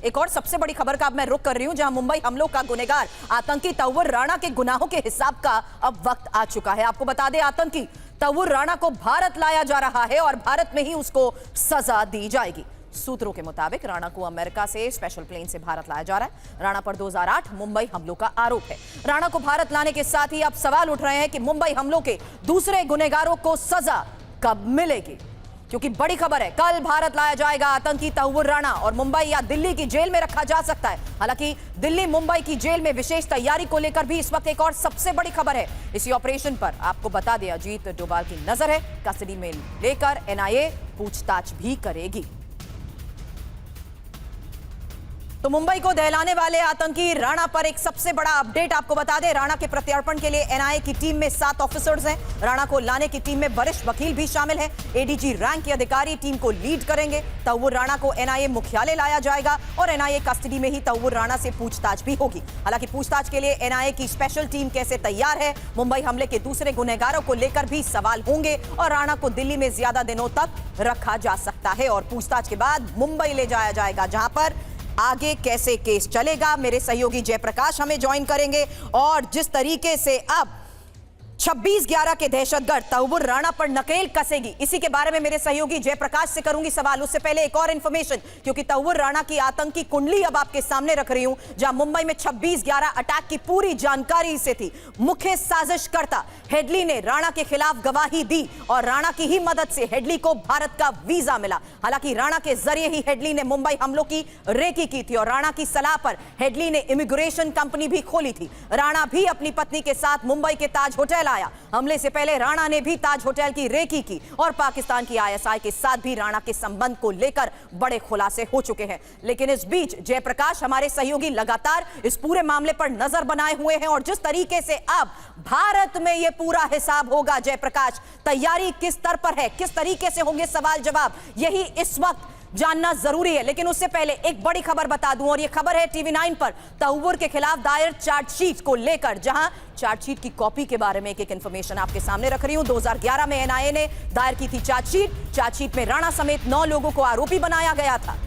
एक और सबसे बड़ी खबर का अब मैं रुख कर रही हूं, जहां मुंबई हमलों का गुनहगार आतंकी तौवर राणा के गुनाहों के हिसाब का अब वक्त आ चुका है। आपको बता दें, आतंकी तौवर राणा को भारत लाया जा रहा है और भारत में ही उसको सजा दी जाएगी। सूत्रों के मुताबिक राणा को अमेरिका से स्पेशल प्लेन से भारत लाया जा रहा है। राणा पर 2008 मुंबई हमलों का आरोप है। राणा को भारत लाने के साथ ही अब सवाल उठ रहे हैं कि मुंबई हमलों के दूसरे गुनहगारों को सजा कब मिलेगी, क्योंकि बड़ी खबर है, कल भारत लाया जाएगा आतंकी तौवर राणा और मुंबई या दिल्ली की जेल में रखा जा सकता है। हालांकि दिल्ली मुंबई की जेल में विशेष तैयारी को लेकर भी इस वक्त एक और सबसे बड़ी खबर है। इसी ऑपरेशन पर आपको बता दें, अजीत डोभाल की नजर है। कस्टडी में लेकर एनआईए पूछताछ भी करेगी। तो मुंबई को दहलाने वाले आतंकी राणा पर एक सबसे बड़ा अपडेट आपको बता दें। राणा के प्रत्यर्पण के लिए एनआईए की टीम में 7 ऑफिसर्स हैं। राणा को लाने की टीम में वरिष्ठ वकील भी शामिल हैं। एडीजी रैंक के अधिकारी टीम को लीड करेंगे। तौवर राणा को एनआईए मुख्यालय लाया जाएगा और एनआईए कस्टडी में ही तौवर राणा से पूछताछ भी होगी। हालांकि पूछताछ के लिए एनआईए की स्पेशल टीम कैसे तैयार है, मुंबई हमले के दूसरे गुनहगारों को लेकर भी सवाल होंगे और राणा को दिल्ली में ज्यादा दिनों तक रखा जा सकता है और पूछताछ के बाद मुंबई ले जाया जाएगा, जहां पर आगे कैसे केस चलेगा मेरे सहयोगी जयप्रकाश हमें ज्वाइन करेंगे। और जिस तरीके से अब 26/11 के दहशतगर्द तौवर राणा पर नकेल कसेगी, इसी के बारे में मेरे सहयोगी जयप्रकाश से करूंगी सवाल। उससे पहले एक और इंफॉर्मेशन, क्योंकि तौवर राणा की आतंकी कुंडली अब आपके सामने रख रही हूं, जहां मुंबई में 26/11 अटैक की पूरी जानकारी इसे थी। मुख्य साजिशकर्ता हेडली ने राणा के खिलाफ गवाही दी और राणा की ही मदद से हेडली को भारत का वीजा मिला। हालांकि राणा के जरिए ही हेडली ने मुंबई हमलों की रेकी की थी और राणा की सलाह पर हेडली ने इमिग्रेशन कंपनी भी खोली थी। राणा भी अपनी पत्नी के साथ मुंबई के ताज होटल आया। हमले से पहले राणा ने भी ताज होटल की रेकी की और पाकिस्तान की आईएसआई के साथ भी राणा के संबंध को लेकर बड़े खुलासे हो चुके हैं। लेकिन इस बीच जयप्रकाश हमारे सहयोगी लगातार इस पूरे मामले पर नजर बनाए हुए हैं और जिस तरीके से अब भारत में यह पूरा हिसाब होगा, जयप्रकाश, तैयारी किस स्तर पर है, किस तरीके से होंगे सवाल जवाब, यही इस वक्त जानना जरूरी है। लेकिन उससे पहले एक बड़ी खबर बता दूं, और यह खबर है टीवी9 पर तौवर के खिलाफ दायर चार्जशीट को लेकर, जहां चार्जशीट की कॉपी के बारे में एक इंफॉर्मेशन आपके सामने रख रही हूं। 2011 में एनआईए ने दायर की थी चार्जशीट। चार्जशीट में राणा समेत 9 लोगों को आरोपी बनाया गया था।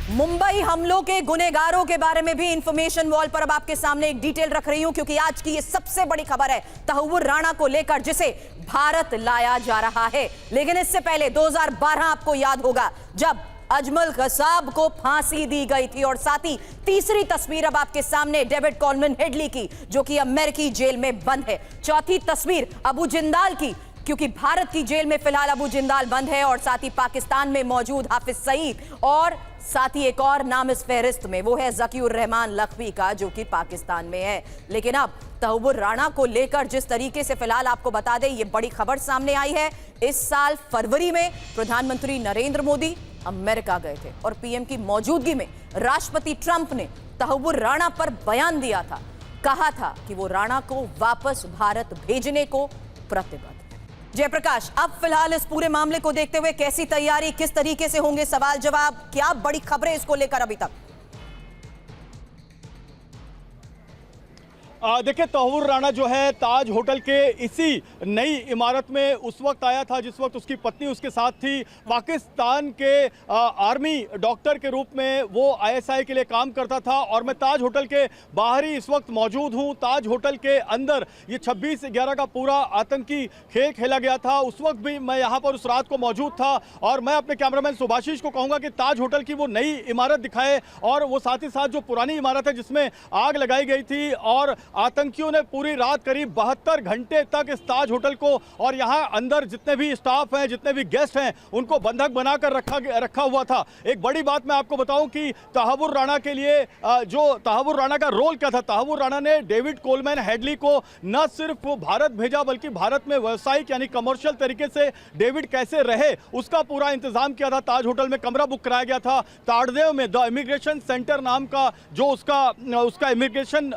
मुंबई हमलों के गुनहगारों के बारे में भी इंफॉर्मेशन वॉल पर अब आपके सामने एक डिटेल रख रही हूं, क्योंकि आज की ये सबसे बड़ी खबर है तौवर राणा को लेकर, जिसे भारत लाया जा रहा है। लेकिन इससे पहले 2012 आपको याद होगा, जब अजमल कसाब को फांसी दी गई थी और साथ ही तीसरी तस्वीर अब आपके सामने डेविड कोलमैन हेडली की, जो कि अमेरिकी जेल में बंद है। चौथी तस्वीर अबू जिंदाल की, क्योंकि भारत की जेल में फिलहाल अबू जिंदाल बंद है, और साथ ही पाकिस्तान में मौजूद हाफिज सईद, और साथ ही एक और नाम इस फहरिस्त में, वो है ज़कीउर रहमान लखवी का, जो कि पाकिस्तान में है। लेकिन अब तौवर राणा को लेकर जिस तरीके से फिलहाल आपको बता दें, ये बड़ी खबर सामने आई है। इस साल फरवरी में प्रधानमंत्री नरेंद्र मोदी अमेरिका गए थे और पीएम की मौजूदगी में राष्ट्रपति ट्रंप ने तौवर राणा पर बयान दिया था। कहा था कि वो राणा को वापस भारत भेजने को प्रतिबद्ध है। जयप्रकाश, अब फिलहाल इस पूरे मामले को देखते हुए कैसी तैयारी, किस तरीके से होंगे सवाल जवाब, क्या बड़ी खबरें इसको लेकर अभी तक? देखिए, तौवर राणा जो है ताज होटल के इसी नई इमारत में उस वक्त आया था जिस वक्त उसकी पत्नी उसके साथ थी। पाकिस्तान के आर्मी डॉक्टर के रूप में वो आईएसआई के लिए काम करता था और मैं ताज होटल के बाहर ही इस वक्त मौजूद हूँ। ताज होटल के अंदर ये 26/11 का पूरा आतंकी खेल खेला गया था। उस वक्त भी मैं यहाँ पर उस रात को मौजूद था और मैं अपने कैमरामैन सुभाशीष को कहूँगा कि ताज होटल की वो नई इमारत दिखाए और वो साथ ही साथ जो पुरानी इमारत है जिसमें आग लगाई गई थी, और आतंकियों ने पूरी रात करीब 72 घंटे तक इस ताज होटल को और यहाँ अंदर जितने भी स्टाफ हैं, जितने भी गेस्ट हैं, उनको बंधक बनाकर रखा हुआ था। एक बड़ी बात मैं आपको बताऊं कि तौवर राणा के लिए जो तौवर राणा का रोल क्या था, तौवर राणा ने डेविड कोलमैन हेडली को न सिर्फ भारत भेजा बल्कि भारत में व्यावसायिक यानी कमर्शियल तरीके से डेविड कैसे रहे उसका पूरा इंतजाम किया था। ताज होटल में कमरा बुक कराया गया था। ताड़देव में द इमिग्रेशन सेंटर नाम का जो उसका इमिग्रेशन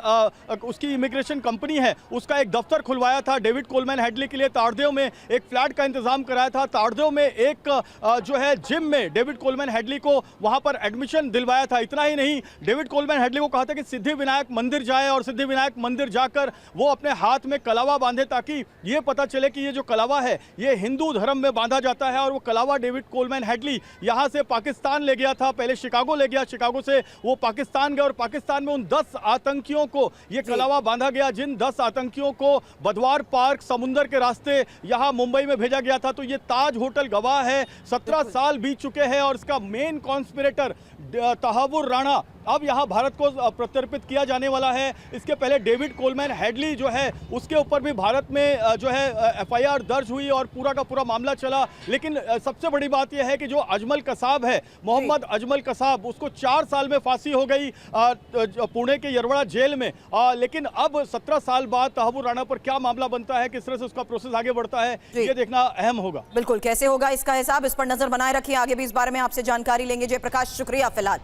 उसकी उसकी इमिग्रेशन कंपनी है उसका एक दफ्तर खुलवाया था डेविड कोलमैन हेडली के लिए। ताड़देव में एक फ्लैट का इंतजाम कराया था। ताड़देव में एक जो है जिम में डेविड कोलमैन हेडली को वहां पर एडमिशन दिलवाया था। इतना ही नहीं, डेविड कोलमैन हेडली को कहा था कि सिद्धि विनायक मंदिर जाए और सिद्धि विनायक मंदिर जाकर वो अपने हाथ में कलावा बांधे ताकि ये पता चले कि ये जो कलावा है ये हिंदू धर्म में बांधा जाता है। और वो कलावा डेविड कोलमैन हेडली यहां से पाकिस्तान ले गया था, पहले शिकागो ले गया, शिकागो से वो पाकिस्तान गए और पाकिस्तान में उन 10 आतंकियों को ये कलावा बांधा गया, जिन 10 आतंकियों को बदवार पार्क समुंदर के रास्ते यहां मुंबई में भेजा गया था। तो ये ताज होटल गवाह है, 17 साल बीत चुके हैं और इसका मेन कॉन्स्पिरेटर तहावुर राणा अब यहां भारत को प्रत्यर्पित किया जाने वाला है। इसके पहले डेविड कोलमैन हेडली जो है उसके ऊपर भी भारत में जो है एफआईआर दर्ज हुई और पूरा का पूरा मामला चला। लेकिन सबसे बड़ी बात यह है कि जो अजमल कसाब है, मोहम्मद अजमल कसाब, उसको 4 साल में फांसी हो गई पुणे के यरवड़ा जेल में। लेकिन अब 17 साल बाद तहावुर राणा पर क्या मामला बनता है, किस तरह से उसका प्रोसेस आगे बढ़ता है, ये देखना अहम होगा। बिल्कुल, कैसे होगा इसका हिसाब, इस पर नजर बनाए रखिए। आगे भी इस बारे में आपसे जानकारी लेंगे। जयप्रकाश, शुक्रिया फिलहाल।